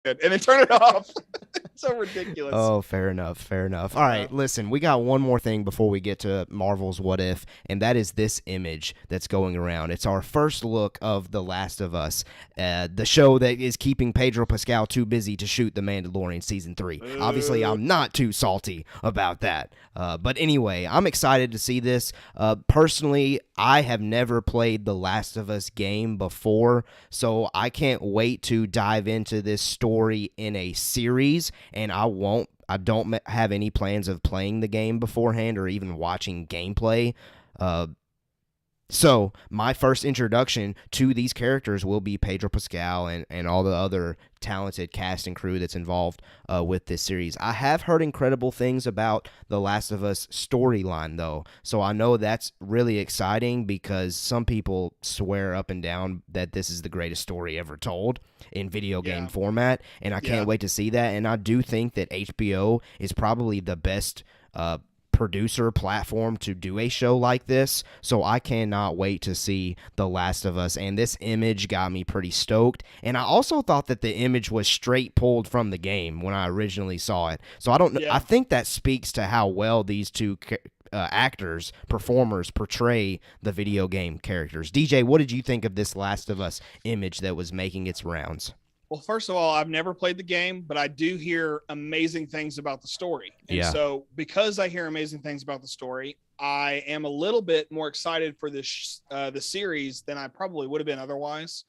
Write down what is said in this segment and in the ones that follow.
and then turn it off. It's so ridiculous. Oh, fair enough. Fair enough. All right, listen, we got one more thing before we get to Marvel's What If, and that is this image that's going around. It's our first look of The Last of Us, the show that is keeping Pedro Pascal too busy to shoot The Mandalorian Season 3. Obviously, I'm not too salty about that. But anyway, I'm excited to see this. Personally, I have never played The Last of Us game before, so I can't wait to dive into this story in a series, and I don't have any plans of playing the game beforehand or even watching gameplay. So my first introduction to these characters will be Pedro Pascal and all the other talented cast and crew that's involved with this series. I have heard incredible things about The Last of Us storyline, though, so I know that's really exciting because some people swear up and down that this is the greatest story ever told in video game format, and I can't wait to see that. And I do think that HBO is probably the best producer platform to do a show like this, so I cannot wait to see The Last of Us, and this image got me pretty stoked. And I also thought that the image was straight pulled from the game when I originally saw it, so I don't know. I think that speaks to how well these two performers portray the video game characters. DJ, what did you think of this Last of Us image that was making its rounds? Well, first of all, I've never played the game, but I do hear amazing things about the story. And so because I hear amazing things about the story, I am a little bit more excited for this the series than I probably would have been otherwise.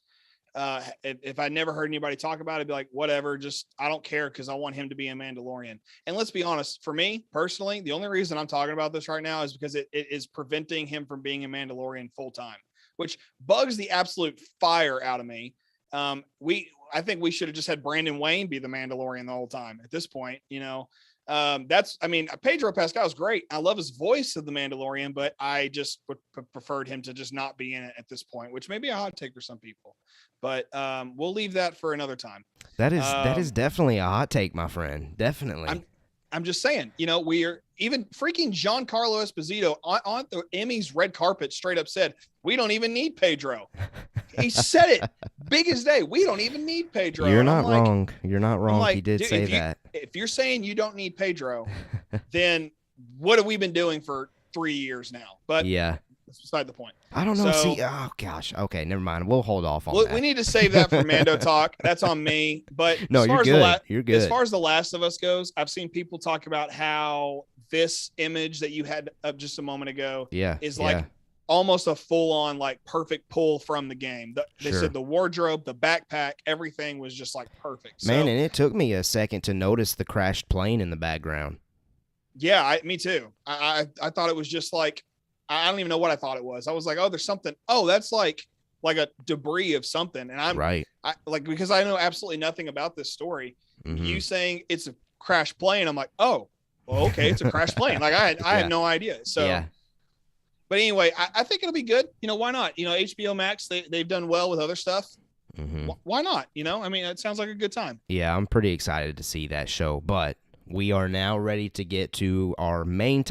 If I never heard anybody talk about it, I'd be like, whatever, just I don't care because I want him to be a Mandalorian. And let's be honest, for me personally, the only reason I'm talking about this right now is because it is preventing him from being a Mandalorian full time, which bugs the absolute fire out of me. I think we should have just had Brandon Wayne be the Mandalorian the whole time at this point, Pedro Pascal is great. I love his voice of the Mandalorian, but I just would preferred him to just not be in it at this point, which may be a hot take for some people, but we'll leave that for another time. That is definitely a hot take, my friend. Definitely. I'm just saying, we are even freaking Giancarlo Esposito on the Emmys red carpet straight up said, we don't even need Pedro. He said it big as day. We don't even need Pedro. You're not wrong. You're not wrong. Like, he did say that. If you're saying you don't need Pedro, then what have we been doing for 3 years now? But yeah, that's beside the point. I don't know. Oh gosh. Okay, never mind. We'll hold off on that. We need to save that for Mando Talk. That's on me. But no, you're good. You're good. As far as The Last of Us goes, I've seen people talk about how this image that you had up just a moment ago is like almost a full-on like perfect pull from the game. They said the wardrobe, the backpack, everything was just like perfect. Man, and it took me a second to notice the crashed plane in the background. Yeah, me too. I thought it was just like, I don't even know what I thought it was. I was like, oh, there's something. Oh, that's like a debris of something. And I'm right. Because I know absolutely nothing about this story. Mm-hmm. You saying it's a crash plane. I'm like, oh, well, okay. It's a crash plane. Like I had no idea. So, but anyway, I think it'll be good. Why not? HBO Max, they've done well with other stuff. Mm-hmm. Why not? It sounds like a good time. Yeah. I'm pretty excited to see that show, but we are now ready to get to our main